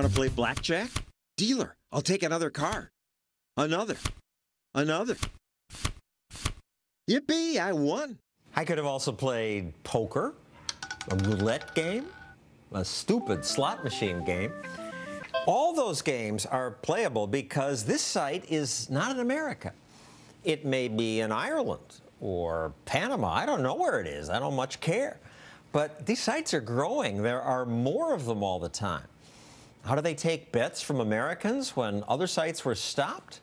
Want to play blackjack? Dealer, I'll take another card. Another. Yippee, I won. I could have also played poker, a roulette game, a stupid slot machine game. All those games are playable because this site is not in America. It may be in Ireland or Panama. I don't know where it is. I don't much care. But these sites are growing. There are more of them all the time. How do they take bets from Americans when other sites were stopped?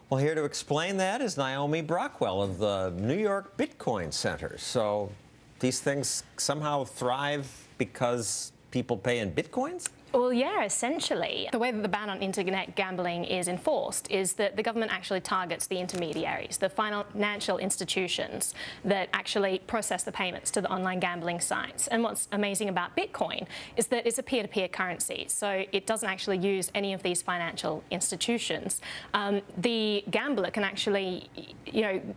Well, here to explain that is Naomi Brockwell of the New York Bitcoin Center. So these things somehow thrive because people pay in Bitcoins? Well, yeah, essentially. The way that the ban on internet gambling is enforced is that the government actually targets the intermediaries, the financial institutions that actually process the payments to the online gambling sites. And what's amazing about Bitcoin is that it's a peer-to-peer currency, so it doesn't actually use any of these financial institutions. The gambler can actually,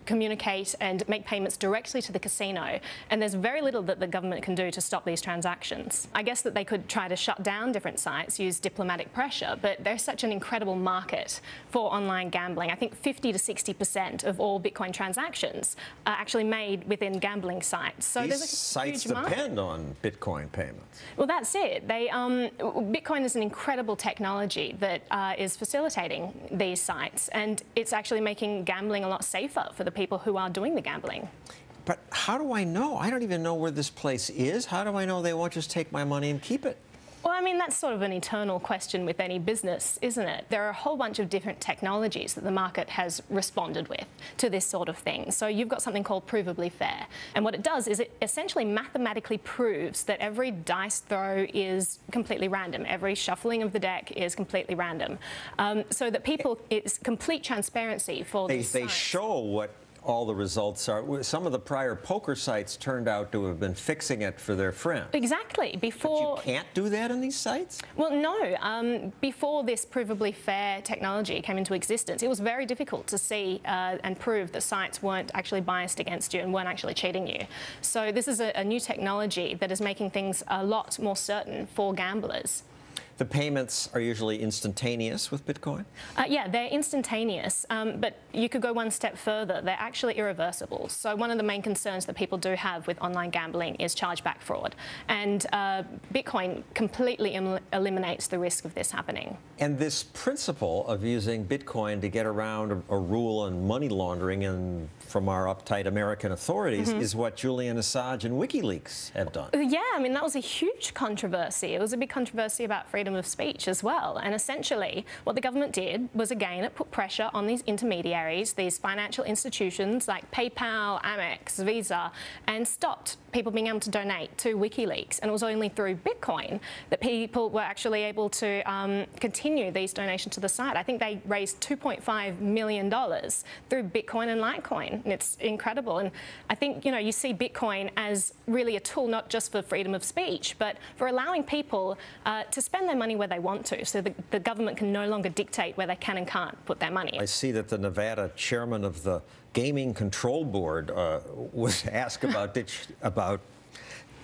communicate and make payments directly to the casino, and there's very little that the government can do to stop these transactions. I guess that they could try to shut down different sites, use diplomatic pressure, but there's such an incredible market for online gambling. I think 50 to 60% of all Bitcoin transactions are actually made within gambling sites. So these there's a sites huge market. Depend on Bitcoin payments. Well, that's it. Bitcoin is an incredible technology that is facilitating these sites, and it's actually making gambling a lot safer for the people who are doing the gambling. But how do I know? I don't even know where this place is. How do I know they won't just take my money and keep it? Well, I mean, that's sort of an eternal question with any business, isn't it? There are a whole bunch of different technologies that the market has responded with to this sort of thing. So you've got something called provably fair. And what it does is it essentially mathematically proves that every dice throw is completely random. Every shuffling of the deck is completely random. So that people, it's complete transparency for these sites. They show what all the results are. Some of the prior poker sites turned out to have been fixing it for their friends. Exactly. Before. But you can't do that on these sites? Well, no. Before this provably fair technology came into existence, it was very difficult to see and prove that sites weren't actually biased against you and weren't actually cheating you. So this is a new technology that is making things a lot more certain for gamblers. The payments are usually instantaneous with Bitcoin? Yeah, they're instantaneous, but you could go one step further. They're actually irreversible. So one of the main concerns that people do have with online gambling is chargeback fraud. And Bitcoin completely eliminates the risk of this happening. And this principle of using Bitcoin to get around a rule on money laundering and from our uptight American authorities is what Julian Assange and WikiLeaks have done. Yeah, I mean, that was a huge controversy. It was a big controversy about freedom of speech as well. And essentially, what the government did was, again, it put pressure on these intermediaries, these financial institutions like PayPal, Amex, Visa, and stopped people being able to donate to WikiLeaks. And it was only through Bitcoin that people were actually able to continue these donations to the site. I think they raised $2.5 million through Bitcoin and Litecoin. And it's incredible. And I think, you see Bitcoin as really a tool not just for freedom of speech, but for allowing people to spend their money where they want to, so the government can no longer dictate where they can and can't put their money. I see that the Nevada chairman of the Gaming Control Board was asked about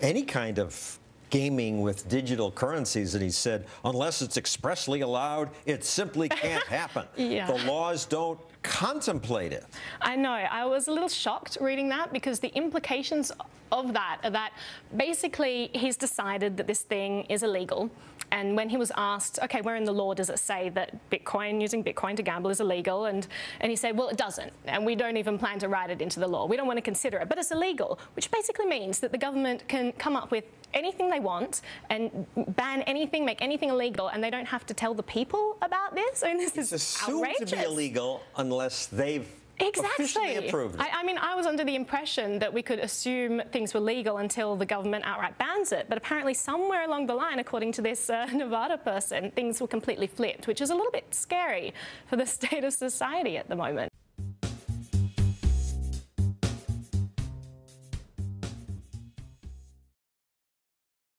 any kind of gaming with digital currencies, and he said, unless it's expressly allowed, it simply can't happen. Yeah. The laws don't contemplate it. I know. I was a little shocked reading that, because the implications of that are that basically he's decided that this thing is illegal. And when he was asked, okay, where in the law does it say that using Bitcoin to gamble is illegal? And he said, well, it doesn't. And we don't even plan to write it into the law. We don't want to consider it. But it's illegal, which basically means that the government can come up with anything they want and ban anything, make anything illegal, and they don't have to tell the people about this. I mean, this is assumed outrageous. To be illegal unless they've officially approved it. I mean, I was under the impression that we could assume things were legal until the government outright bans it. But apparently somewhere along the line, according to this Nevada person, things were completely flipped, which is a little bit scary for the state of society at the moment.